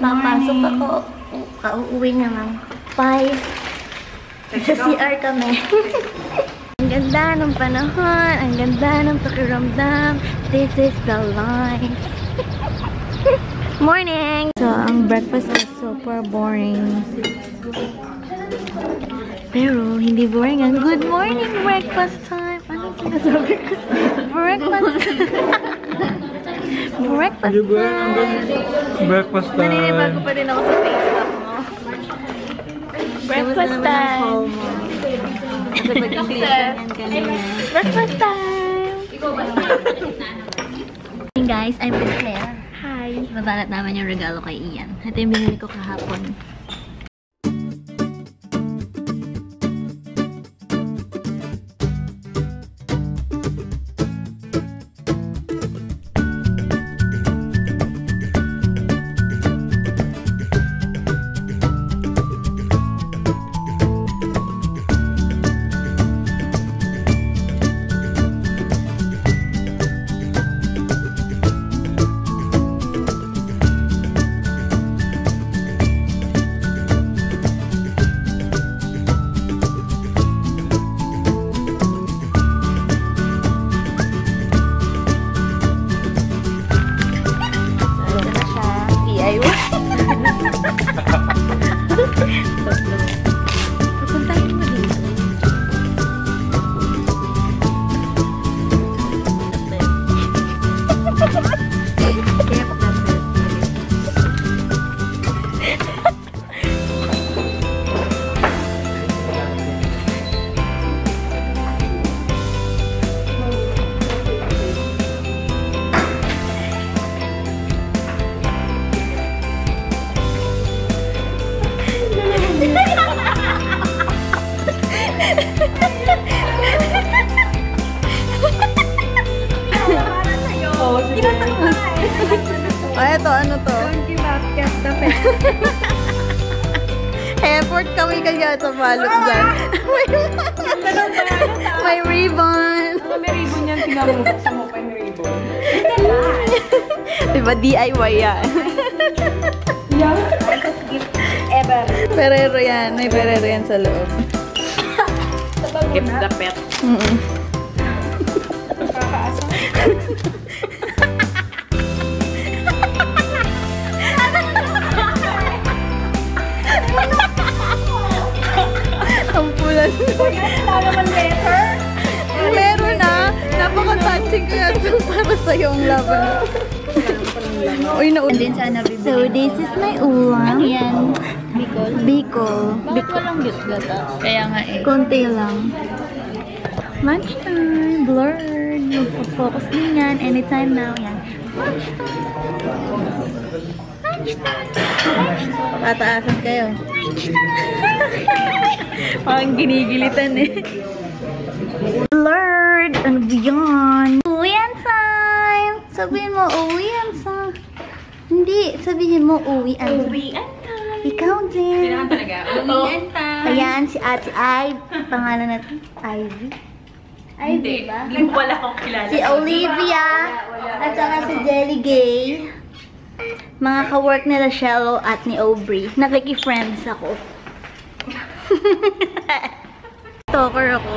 Papasok ako. Kauuwi na lang. 5. Sa CR kami. Ang ganda ng panahon. Ang ganda ng pakiramdam. This is the life. Morning! So, ang breakfast was super boring. Pero, hindi boring ang good morning breakfast time. Ano sinasabi ko? Breakfast time. Breakfast time. Breakfast time. Naninibago pa din ako sa Facebook mo. Breakfast time. Breakfast time. Hey guys, I'm with Claire. Hi. Babanat naman yung regalo kay Ian. Ito yung binili ko kahapon. Eto, ano to? Effort kami kaya sa balot dyan. May ribbon. May ribbon yan. Tingnan mo. Buksan mo pa yung ribbon. Diba DIY yan? Yeah. Ever. Perero yan. May perero yan sa loob. Keep the pet. Kakaasa. Ang pulan. Wala naman letter. Meron na. Napaka-touching ko yan. Para sa'yo ang laban. Uy, Din sana bibili. So, this is my ulam. Yan. Bicol. Bicol. Bakit walang gata? Kaya nga eh. Konti lang. Lunchtime. Blurred. Magpo-focus din yan. Anytime now. Yan. Pataasan kayo. Parang ginigilitan eh. Blurred! Ano ba yan? Uwian time! Sabihin mo, uwian time. Hindi, sabihin mo, uwian time. Uwian time. Ikaw din. Kailangan talaga. Uwian time. Ayan, si Ate Ivy. Pangalan natin, Ivy. Ivy ba? Hindi wala akong kilala. Si Olivia. At saka si Jelly Gay. Mga ka-work nila Shello at ni Aubrey. Nakiki-friends ako. Stalker ako.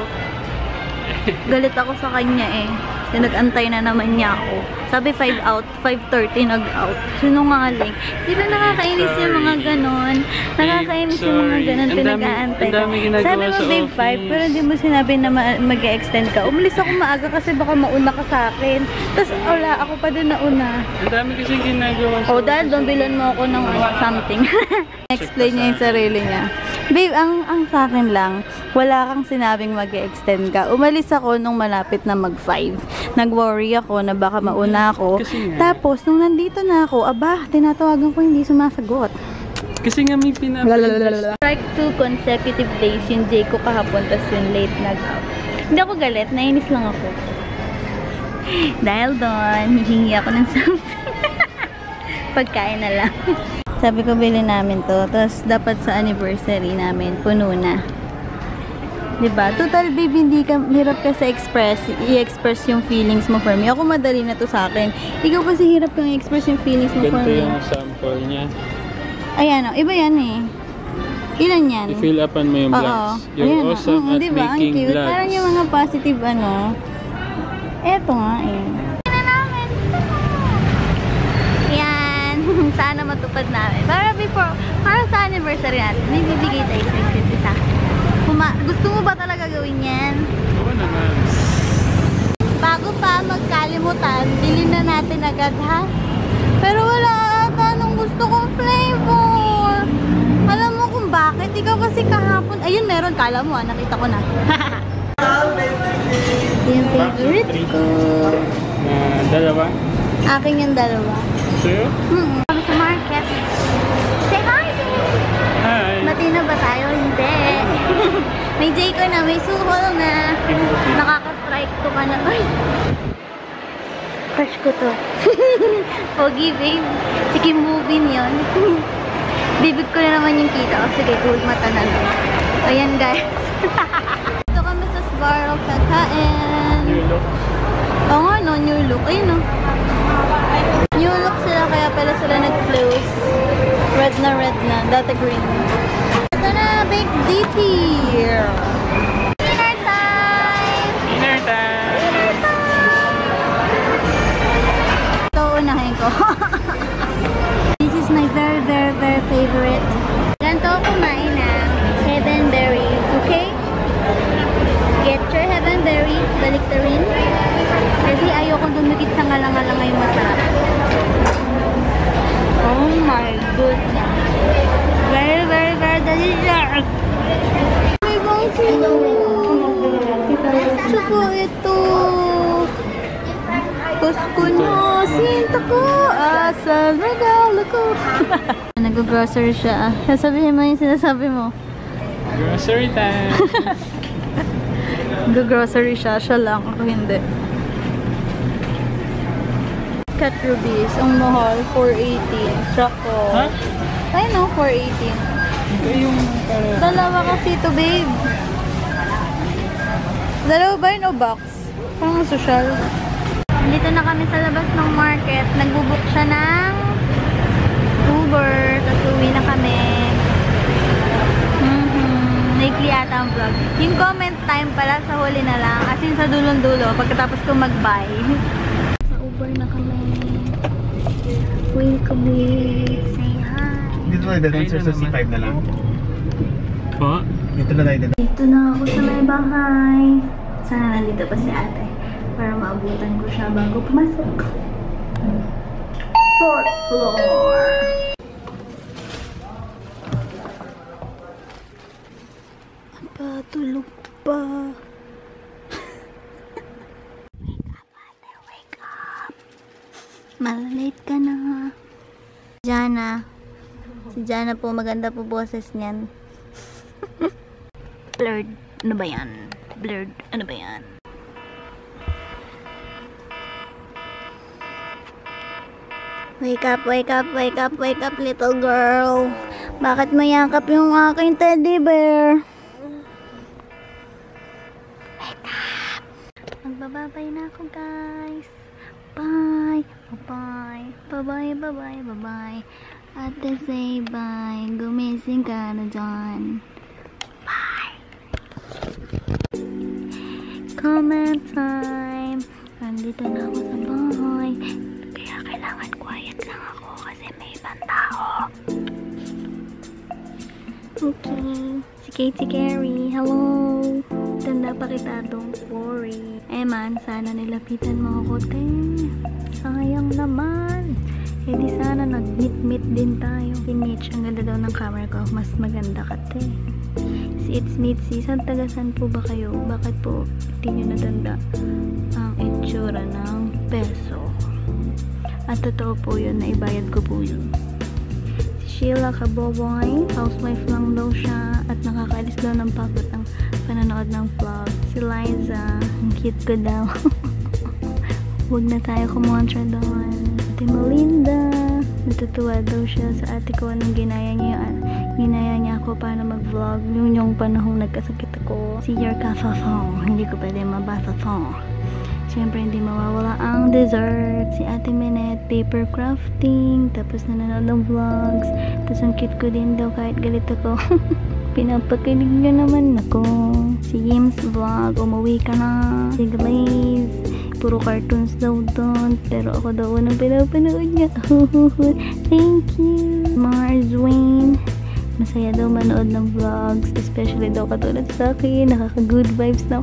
Galit ako sa kanya eh. Nag-antay na naman niya ako. Sabi 5 out, 5:30 nag-out. Sinungaling. Di ba nakakainis yung mga ganon? Nakakainis yung mga ganon pinag-aantay ka. Sabi mo babe 5, pero hindi mo sinabi na mag-e-extend ka. Umalis ako maaga kasi baka mauna ka sa akin. Tapos wala, ako pa din nauna. Ang dami kasing ginagawa sa... Oh, dahil doon bilan mo ako ng something. Explain niya yung sarili niya. Babe, ang sa akin lang, wala kang sinabing mag-e-extend ka. Umalis ako nung malapit na mag-5. Nag-worry ako na baka mauna ako. Tapos, nung nandito na ako, aba, tinatawagan ko hindi sumasagot. Kasi nga may pinapalala. Like 2 consecutive days yung J ko kahapon, tapos yung late nag-out. Hindi ako galit, nainis lang ako. Dahil doon, hihingi ako ng something. Pagkain na lang. Sabi ko, bilhin namin to. Tapos, dapat sa anniversary namin, puno na. Diba? Total, babe, hindi ka, hirap ka sa i-express yung feelings mo for me. Ako, madali na to sa akin. Ikaw kasi hirap kang i-express yung feelings mo for Ganito me. yung sample niya. Ayan, iba yan eh. Ilan yan? I-fill upan mo yung Oo. vlogs. You're Ayan, awesome at diba? Ang making cute. vlogs. Parang yung mga positive Eto nga eh. Na namin. Yan. Sana matupad namin. Para sa anniversary natin, may bibigay tayo sa isa't isa. Gusto mo ba talaga gawin yan? Oo naman. Bago pa magkalimutan, bilhin na natin agad ha? Pero wala ata nung gusto kong flavor. Alam mo kung bakit? Ikaw kasi kahapon. Ayun, meron. Kala mo nakita ko na. Yung favorite ko. Dalawa? Akin yung dalawa. Sa'yo? Kami sa market. Say hi! Hi! Matino ba tayo? Hindi. May Jayco na, may suhol na. Nakaka-strike to ka na. Ay! Crush ko to. Pogi, babe. Sige, moving yun. Bibig ko na naman yung kita. O sige, cool mata na lang. Ayan, guys. Ito kami sa Sbarro kakain. New look. Oo nga, no? New look. Ayun, no? New look sila, kaya pala sila nag-close. Red na. Dati green. Ito na, Baked ZT. Dinner time! Dinner time! Ito, unahin ko. This is my very favorite. Ganito kumain na Heavenberry. Okay? Get your Heavenberry. Balik ta rin. Kasi ayokong dumikit sa ngalang-ngalang ngayong masarap. Oh my goodness. Very delicious. May bangsi. Tsaka ito. Pasko na, sinta ko, asal regalo ko. Nag-grocery siya. Sasabihin mo yung sinasabi mo. Grocery time! Nag-grocery siya. Siya lang. Ako hindi. Cut rubies. Ang mahal. 418. Tsako. Ha? I know, 418. Ito yung para... Dalawa kasi ito, babe. Dalawa ba yun o box? Parang social. Dito na kami sa labas ng market. Nagbubook siya ng Uber. Tapos uwi na kami. Naikli ata ang vlog. Yung comment time pala sa huli na lang. As in sa dulong-dulo. Pagkatapos ko mag-buy. Sa Uber na kami. Wait, say hi. Dito na dadaan sir sa C5 na lang. Po? Dito na tayo dadaan. Dito na ako sa may bahay. Sana nandito pa si ate. Para maabutan ko siya bago pumasok. 4th floor. Tulog pa. Wake up. Malalate ka na. Jana. Si Jana po, maganda po boses niyan. Blurred. Ano ba yan? Blurred. Ano ba yan? Wake up, little girl. Bakit mayakap yung aking teddy bear? Wake up. Magbababay na ako, guys. Bye. Bye. Ate say bye. Gumising ka na dyan. Bye. Comment time. Nandito na ako sa bahay. Kaya kailangan quiet lang ako kasi may ibang tao. Okay. Si Katie Carey. Hello. Tanda pa kita, don't worry. Man, sana nilapitan mo ako, te. Sayang naman. Eh di sana nag-meet din tayo. Si Mitch, ang ganda daw ng camera ko. Mas maganda ka, te. Si It's Mitzi, saan tagasan po ba kayo? Bakit po hindi nyo natanda ang itsura ng peso? At totoo po yun, naibayad ko po yun. Si Sheila Kaboboy, housewife lang daw siya at nakakaalis daw ng pagod ang pananood ng vlog. Si Liza, ang cute ko daw. Huwag na tayo kumontra doon. Ate Melinda, natutuwa daw siya sa ate ko nung ginaya niya ako para mag-vlog. Yung panahong nagkasakit ako. Si Your Kafafong, hindi ko pwede mabasa to. Siyempre, hindi mawawala ang dessert. Si Ate Minette, paper crafting. Tapos nanonood ng vlogs. Tapos ang cute ko din daw kahit galit ako. Pinapakilig niya naman ako. Si Yim's vlog, umuwi ka na. Si Glaze, puro cartoons daw doon. Pero ako daw unang pinapanood niya. Thank you. Mars Wayne, masaya daw manood ng vlogs. Especially daw katulad sa akin. Nakaka-good vibes daw.